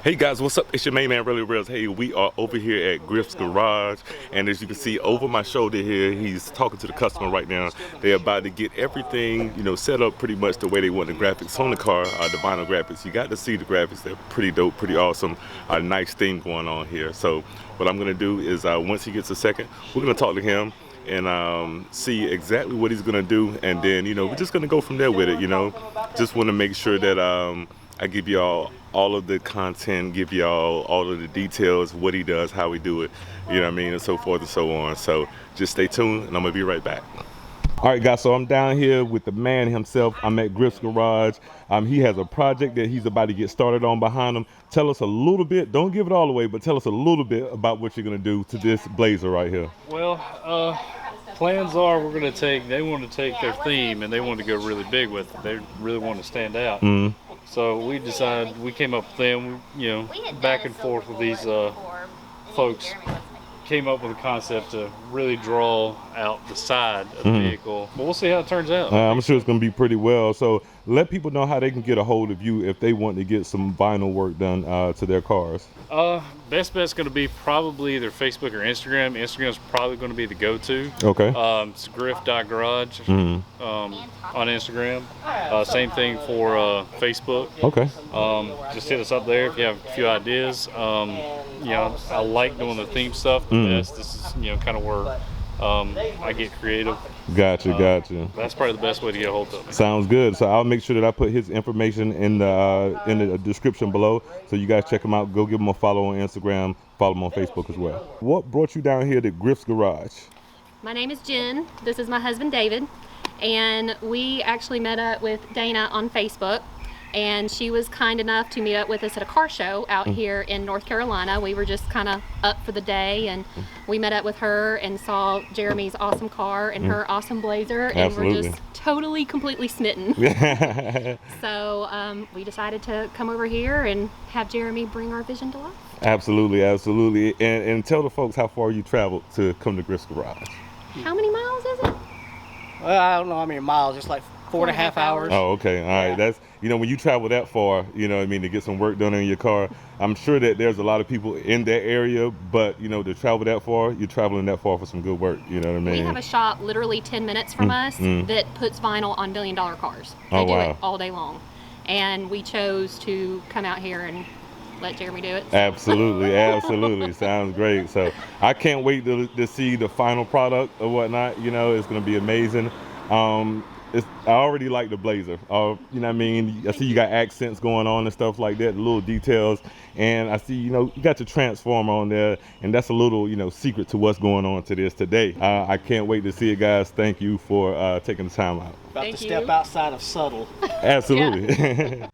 Hey guys, what's up? It's your main man, RellyRellz. Hey, we are over here at Griffs Garage, and as you can see over my shoulder here, he's talking to the customer right now. They're about to get everything, set up pretty much the way they want the graphics on the car, the vinyl graphics. You got to see the graphics. They're pretty dope, pretty awesome. A nice thing going on here. So what I'm gonna do is once he gets a second, we're gonna talk to him and see exactly what he's gonna do, and then we're just gonna go from there with it. Just want to make sure that I give y'all all of the content, give y'all all of the details, what he does, how we do it, and so forth and so on. So just stay tuned, and I'm gonna be right back. All right, guys, so I'm down here with the man himself. I'm at Griffs Garage. He has a project that he's about to get started on behind him. Tell us a little bit, don't give it all away, but tell us a little bit about what you're gonna do to this Blazer right here. Well, plans are they want to take their theme and they want to go really big with it. They really want to stand out. Mm-hmm. So we came up with them, back and forth with these folks, came up with a concept to really draw out the side of the vehicle. But we'll see how it turns out. I'm sure it's going to be pretty well. So let people know how they can get a hold of you if they want to get some vinyl work done to their cars. Best bet's going to be probably either Facebook or Instagram. Instagram's probably going to be the go-to. Okay. It's Griff.Garage on Instagram. Same thing for Facebook. Okay. Just hit us up there if you have a few ideas. I like doing the theme stuff the best. This is kind of where I get creative. Gotcha. That's probably the best way to get a hold of me. Sounds good. So I'll make sure that I put his information in the description below, so you guys check him out. Go give him a follow on Instagram, follow him on Facebook as well. What brought you down here to Griffs Garage? My name is Jen. This is my husband David, and we actually met up with Dana on Facebook, and she was kind enough to meet up with us at a car show out here in North Carolina. We were just kind of up for the day, and we met up with her and saw Jeremy's awesome car and her awesome Blazer, and we're just totally, completely smitten. So we decided to come over here and have Jeremy bring our vision to life. Absolutely. And tell the folks how far you traveled to come to Griffs Garage. How many miles is it? Well, I don't know how many miles, just like 4.5 hours. Oh, okay. All right. That's, when you travel that far, to get some work done in your car, I'm sure that there's a lot of people in that area, but, to travel that far, you're traveling that far for some good work. You know what I mean? We have a shop literally 10 minutes from us that puts vinyl on $1 billion cars. They do it all day long. And we chose to come out here and let Jeremy do it. Absolutely. Sounds great. So I can't wait to see the final product or whatnot. It's going to be amazing. I already like the Blazer. I see you got accents going on and stuff like that, little details, and I see you got your transformer on there, and that's a little secret to what's going on to this today. I can't wait to see it, guys. Thank you for taking the time out. About to step outside of subtle. Absolutely.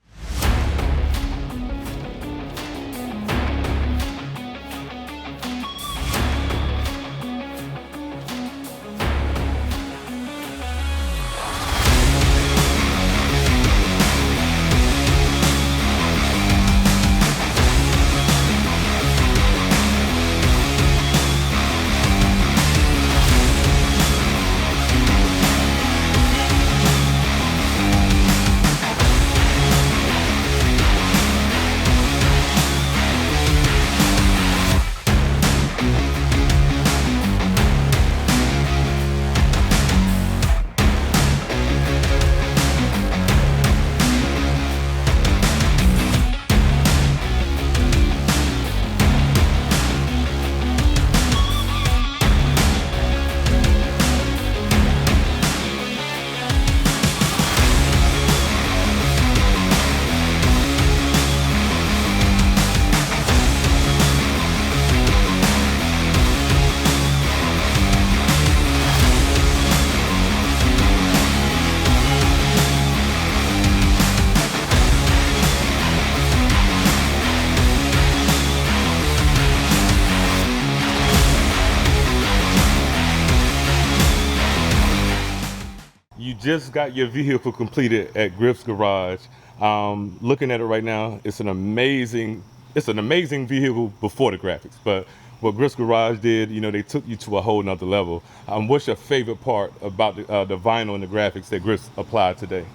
Just got your vehicle completed at Griffs Garage. Looking at it right now, it's an amazing vehicle before the graphics, but what Griffs Garage did, they took you to a whole nother level. What's your favorite part about the vinyl and the graphics that Griffs applied today?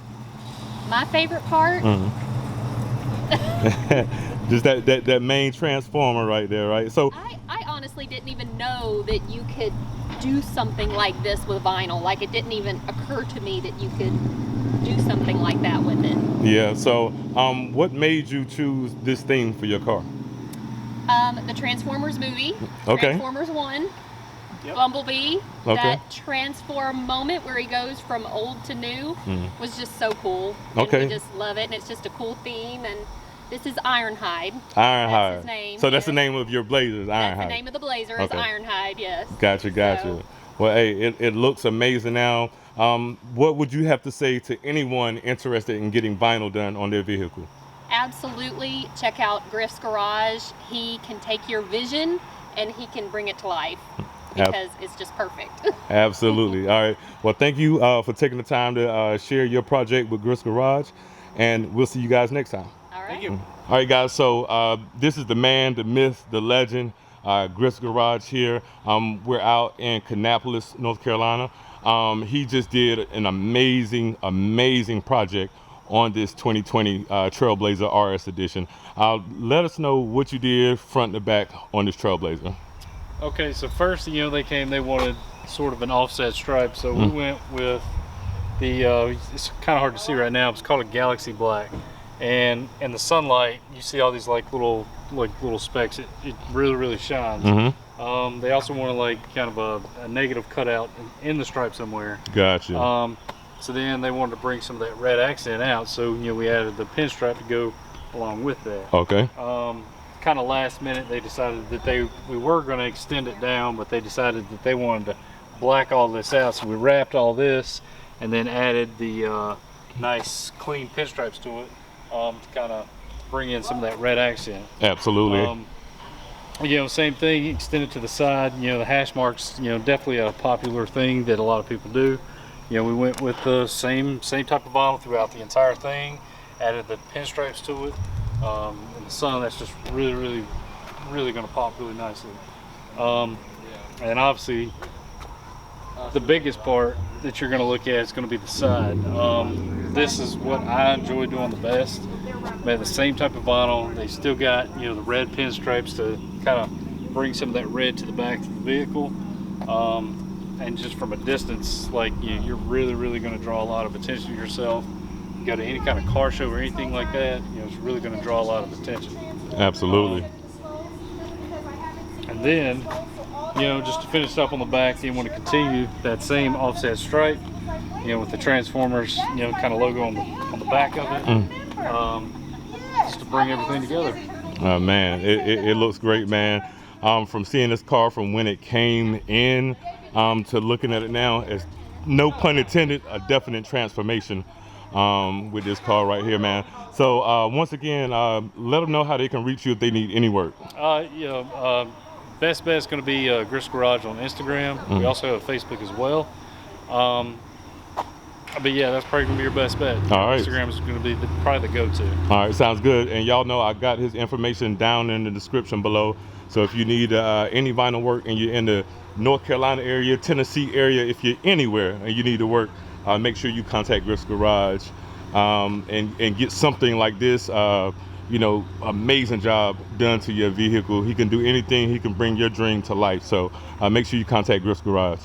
My favorite part? Just that main transformer right there, right? So I honestly didn't even know that you could do something like this with vinyl. Like, it didn't even occur to me that you could do something like that with it. yeah. So what made you choose this theme for your car? The Transformers movie. Okay. Transformers 1. Yep. Bumblebee. Okay. That transform moment where he goes from old to new was just so cool. Okay. And we just love it, and it's just a cool theme. And this is Ironhide. Ironhide. That's his name. So that's the yes. name of your blazers, Ironhide. That's the name of the blazer is Okay. Ironhide, yes. Gotcha. So, Well, hey, it looks amazing now. What would you have to say to anyone interested in getting vinyl done on their vehicle? absolutely check out Griffs Garage. He can take your vision and he can bring it to life because it's just perfect. Absolutely. All right. Well, thank you for taking the time to share your project with Griffs Garage, and we'll see you guys next time. All right. Thank you. All right, guys. So this is the man, the myth, the legend, Griffs Garage here. We're out in Kannapolis, North Carolina. He just did an amazing project on this 2020 Trailblazer RS edition. Let us know what you did front to back on this Trailblazer. Okay, so first, they came, they wanted sort of an offset stripe, so we went with the, it's kind of hard to see right now, it's called a Galaxy Black. And in the sunlight, you see all these like little specks. It really shines. They also wanted like kind of a negative cutout in the stripe somewhere. Gotcha. So then they wanted to bring some of that red accent out, so we added the pinstripe to go along with that. Okay. Kind of last minute, they decided that we were going to extend it down, but they decided that they wanted to black all this out, so we wrapped all this and then added the nice clean pinstripes to it to kind of bring in some of that red accent. Absolutely. Same thing, extended to the side. The hash marks, definitely a popular thing that a lot of people do. We went with the same type of vinyl throughout the entire thing, added the pinstripes to it. In the sun, that's just really going to pop really nicely. And obviously, the biggest part that you're going to look at is going to be the side. This is what I enjoy doing the best. They have the same type of vinyl. They still got the red pinstripes to kind of bring some of that red to the back of the vehicle. And just from a distance, like you're really going to draw a lot of attention to yourself. You go to any kind of car show or anything like that, it's really going to draw a lot of attention. Absolutely. And then, just to finish up on the back, you want to continue that same offset stripe, with the Transformers, kind of logo on the back of it, just to bring everything together. Oh man, it looks great, man. From seeing this car from when it came in to looking at it now, it's, no pun intended, a definite transformation with this car right here, man. So once again, let them know how they can reach you if they need any work. Best bet is going to be Griffs Garage on Instagram. We also have Facebook as well. But yeah, that's probably going to be your best bet. All right. Instagram is going to be probably the go-to. All right, sounds good. And y'all know I got his information down in the description below. So if you need any vinyl work and you're in the North Carolina area, Tennessee area, if you're anywhere and you need to work, make sure you contact Griffs Garage and get something like this. Amazing job done to your vehicle. He can do anything. He can bring your dream to life. So make sure you contact Griffs Garage.